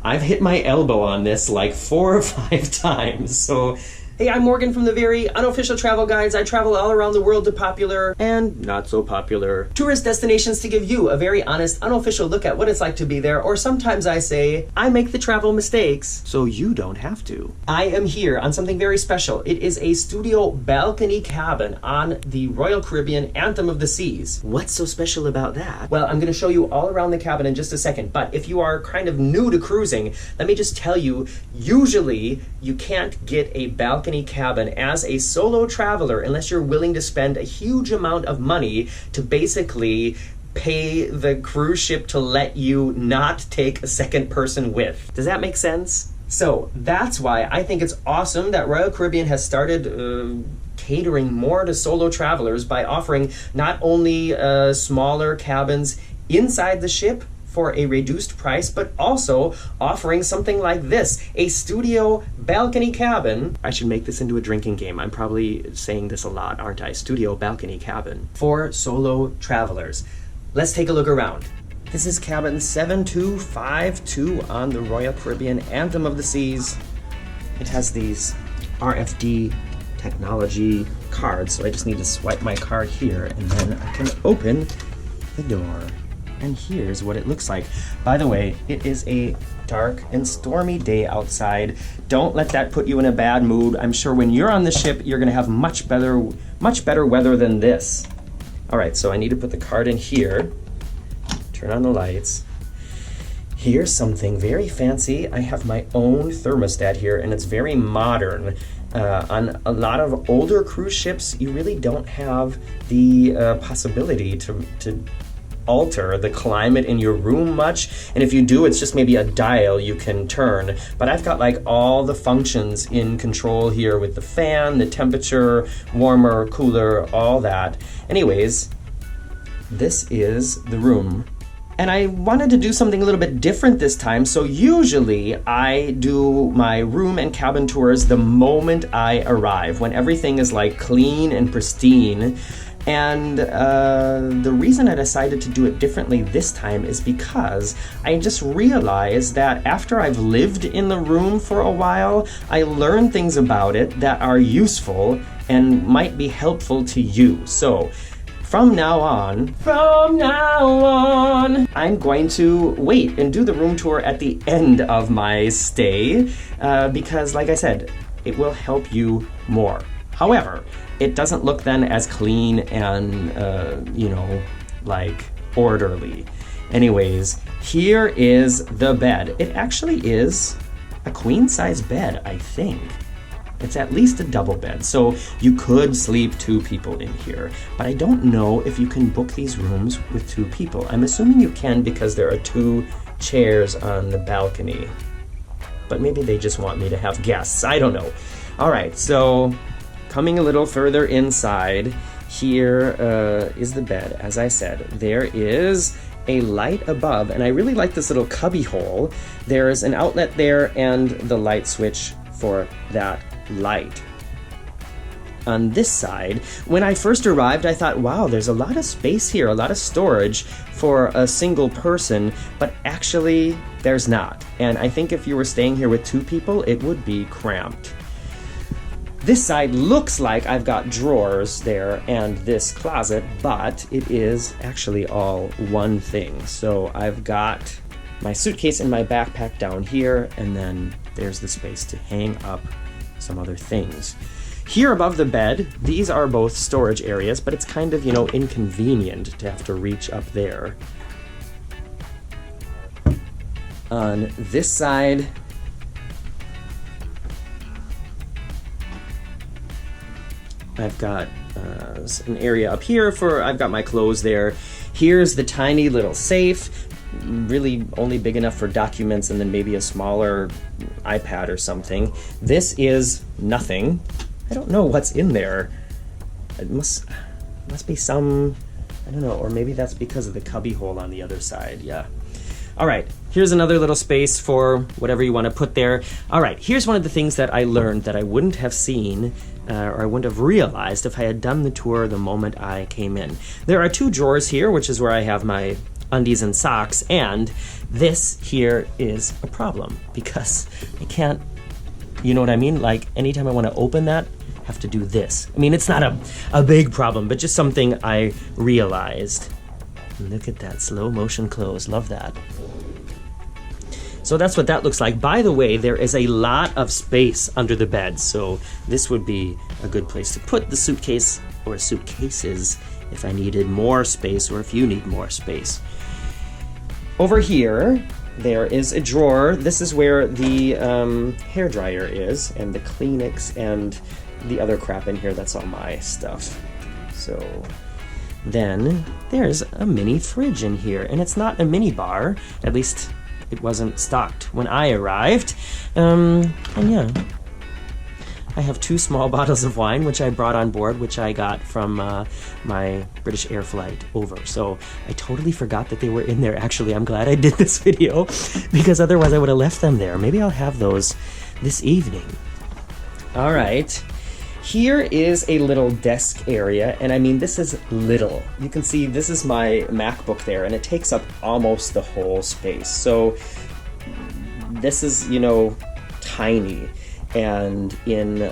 I've hit my elbow on this like 4 or 5 times, so... Hey, I'm Morgan from the very unofficial travel guides. I travel all around the world to popular and not so popular tourist destinations to give you a very honest, unofficial look at what it's like to be there. Or sometimes I say, I make the travel mistakes so you don't have to. I am here on something very special. It is a studio balcony cabin on the Royal Caribbean Anthem of the Seas. What's so special about that? Well, I'm gonna show you all around the cabin in just a second, but if you are kind of new to cruising, let me just tell you, usually you can't get a balcony cabin as a solo traveler unless you're willing to spend a huge amount of money to basically pay the cruise ship to let you not take a second person with. Does that make sense? So that's why I think it's awesome that Royal Caribbean has started catering more to solo travelers by offering not only smaller cabins inside the ship for a reduced price, but also offering something like this, a studio balcony cabin. I should make this into a drinking game. I'm probably saying this a lot, aren't I? Studio balcony cabin for solo travelers. Let's take a look around. This is cabin 7252 on the Royal Caribbean Anthem of the Seas. It has these RFD technology cards, so I just need to swipe my card here and then I can open the door. And here's what it looks like. By the way, it is a dark and stormy day outside. Don't let that put you in a bad mood. I'm sure when you're on the ship, you're gonna have much better weather than this. All right, so I need to put the card in here. Turn on the lights. Here's something very fancy. I have my own thermostat here, and it's very modern. On a lot of older cruise ships, you really don't have the possibility to alter the climate in your room much, and if you do, it's just maybe a dial you can turn. But I've got like all the functions in control here with the fan, the temperature, warmer, cooler, all that. Anyways, this is the room. And I wanted to do something a little bit different this time, so usually I do my room and cabin tours the moment I arrive, when everything is like clean and pristine. And the reason I decided to do it differently this time is because I just realized that after I've lived in the room for a while, I learned things about it that are useful and might be helpful to you. So from now on, I'm going to wait and do the room tour at the end of my stay because, like I said, it will help you more. However, it doesn't look then as clean and, like orderly. Anyways, here is the bed. It actually is a queen size bed, I think. It's at least a double bed, so you could sleep 2 people in here. But I don't know if you can book these rooms with 2 people. I'm assuming you can because there are 2 chairs on the balcony. But maybe they just want me to have guests. I don't know. All right, so coming a little further inside, here is the bed. As I said, there is a light above, and I really like this little cubby hole. There's an outlet there and the light switch for that light. On this side, when I first arrived, I thought, wow, there's a lot of space here, a lot of storage for a single person, but actually there's not. And I think if you were staying here with 2 people, it would be cramped. This side looks like I've got drawers there and this closet, but it is actually all one thing. So I've got my suitcase and my backpack down here, and then there's the space to hang up some other things. Here above the bed, these are both storage areas, but it's kind of, inconvenient to have to reach up there. On this side, I've got an area up here I've got my clothes there. Here's the tiny little safe, really only big enough for documents and then maybe a smaller iPad or something. This is nothing. I don't know what's in there. It must be some, I don't know, or maybe that's because of the cubby hole on the other side, yeah. All right, here's another little space for whatever you want to put there. All right, here's one of the things that I learned that I wouldn't have seen or I wouldn't have realized if I had done the tour the moment I came in. There are 2 drawers here, which is where I have my undies and socks, and this here is a problem because I can't, you know what I mean? Like anytime I want to open that, I have to do this. I mean, it's not a big problem, but just something I realized. Look at that slow motion close, love that. So that's what that looks like. By the way, there is a lot of space under the bed, so this would be a good place to put the suitcase or suitcases if I needed more space or if you need more space. Over here, there is a drawer. This is where the hair dryer is, and the Kleenex and the other crap in here. That's all my stuff. So then there's a mini fridge in here, and it's not a mini bar, at least it wasn't stocked when I arrived. And yeah, I have 2 small bottles of wine, which I brought on board, which I got from my British Air flight over. So I totally forgot that they were in there. Actually, I'm glad I did this video because otherwise I would have left them there. Maybe I'll have those this evening. All right. Here is a little desk area, and I mean, this is little. You can see this is my MacBook there, and it takes up almost the whole space. So this is, you know, tiny. And in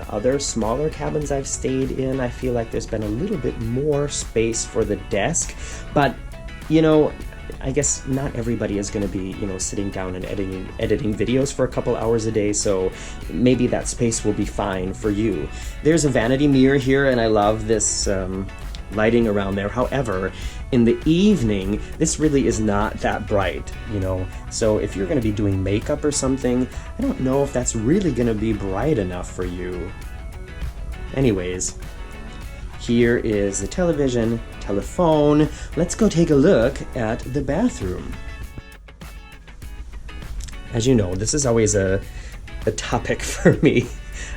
other smaller cabins I've stayed in, I feel like there's been a little bit more space for the desk. But, you know, I guess not everybody is going to be, you know, sitting down and editing videos for a couple hours a day, so maybe that space will be fine for you. There's a vanity mirror here, and I love this lighting around there. However, in the evening, this really is not that bright, you know, so if you're going to be doing makeup or something, I don't know if that's really going to be bright enough for you. Anyways, here is the television, telephone. Let's go take a look at the bathroom. As you know, this is always a topic for me.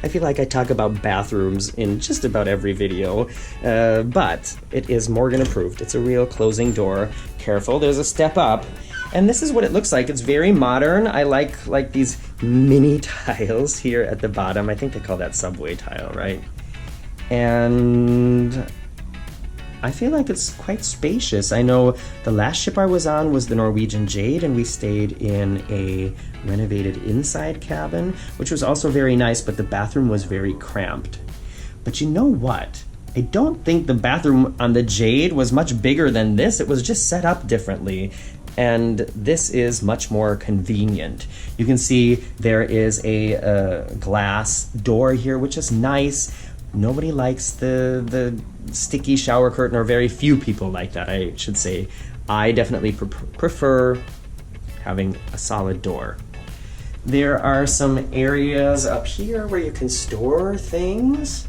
I feel like I talk about bathrooms in just about every video, but it is Morgan approved. It's a real closing door. Careful, there's a step up. And this is what it looks like. It's very modern. I like these mini tiles here at the bottom. I think they call that subway tile, right? And I feel like it's quite spacious. I know the last ship I was on was the Norwegian Jade, and we stayed in a renovated inside cabin, which was also very nice, but the bathroom was very cramped. But you know what? I don't think the bathroom on the Jade was much bigger than this. It was just set up differently, and this is much more convenient. You can see there is a glass door here, which is nice. Nobody likes the sticky shower curtain, or very few people like that, I should say. I definitely prefer having a solid door. There are some areas up here where you can store things,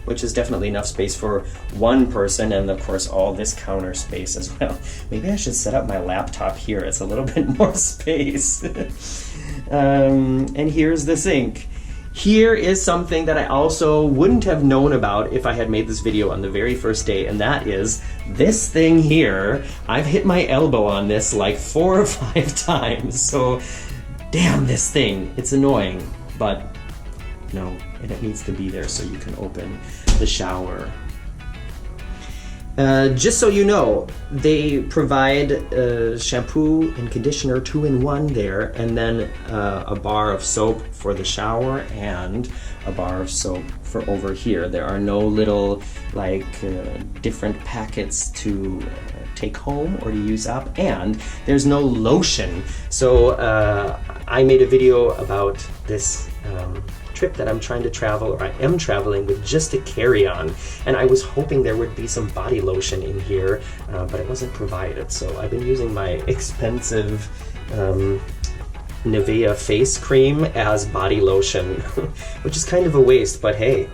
which is definitely enough space for one person, and of course all this counter space as well. Maybe I should set up my laptop here. It's a little bit more space. And here's the sink. Here is something that I also wouldn't have known about if I had made this video on the very first day, and that is this thing here. I've hit my elbow on this like 4 or 5 times, so damn this thing. It's annoying, but no, it needs to be there so you can open the shower. Just so you know, they provide shampoo and conditioner 2-in-1 there, and then a bar of soap for the shower and a bar of soap for over here. There are no little like different packets to take home or to use up, and there's no lotion. So I made a video about this trip that I'm trying to travel, or I am traveling with just a carry-on, and I was hoping there would be some body lotion in here, but it wasn't provided, so I've been using my expensive Nivea face cream as body lotion, which is kind of a waste, but hey,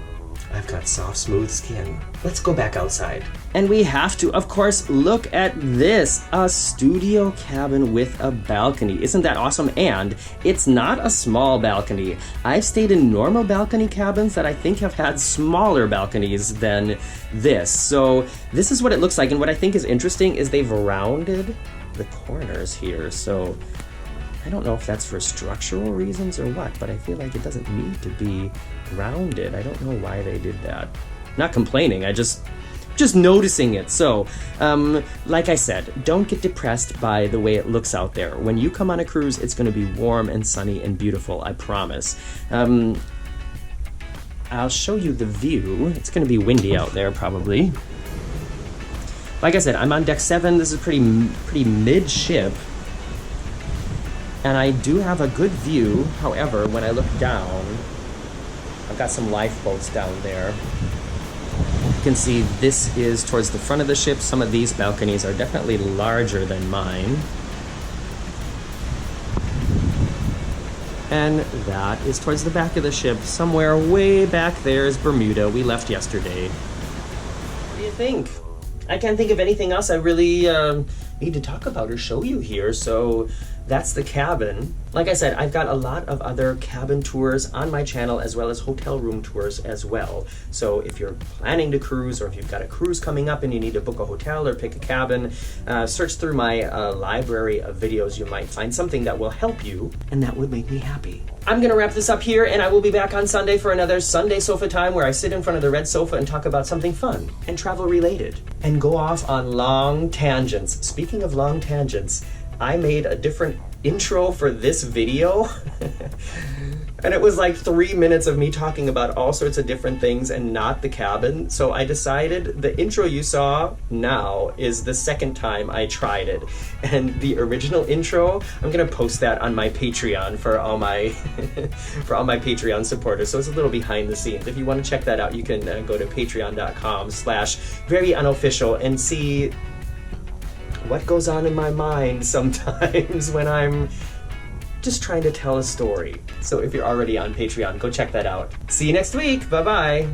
I've got soft, smooth skin. Let's go back outside. And we have to, of course, look at this, a studio cabin with a balcony. Isn't that awesome? And it's not a small balcony. I've stayed in normal balcony cabins that I think have had smaller balconies than this. So this is what it looks like. And what I think is interesting is they've rounded the corners here. So I don't know if that's for structural reasons or what, but I feel like it doesn't need to be rounded. I don't know why they did that. Not complaining, I just just noticing it. So, like I said, don't get depressed by the way it looks out there. When you come on a cruise, it's going to be warm and sunny and beautiful, I promise. I'll show you the view. It's going to be windy out there, probably. Like I said, I'm on deck 7. This is pretty midship. And I do have a good view. However, when I look down, I've got some lifeboats down there. You can see this is towards the front of the ship. Some of these balconies are definitely larger than mine. And that is towards the back of the ship. Somewhere way back there is Bermuda. We left yesterday. What do you think? I can't think of anything else I really need to talk about or show you here, so that's the cabin. Like I said, I've got a lot of other cabin tours on my channel as well as hotel room tours as well. So if you're planning to cruise or if you've got a cruise coming up and you need to book a hotel or pick a cabin, search through my library of videos. You might find something that will help you, and that would make me happy. I'm gonna wrap this up here, and I will be back on Sunday for another Sunday Sofa Time where I sit in front of the red sofa and talk about something fun and travel related and go off on long tangents. Speaking of long tangents, I made a different intro for this video and it was like 3 minutes of me talking about all sorts of different things and not the cabin. So I decided the intro you saw now is the second time I tried it, and the original intro, I'm gonna post that on my Patreon for all my for all my Patreon supporters. So it's a little behind the scenes. If you want to check that out, you can go to patreon.com/veryunofficial and see what goes on in my mind sometimes when I'm just trying to tell a story. So if you're already on Patreon, go check that out. See you next week. Bye-bye.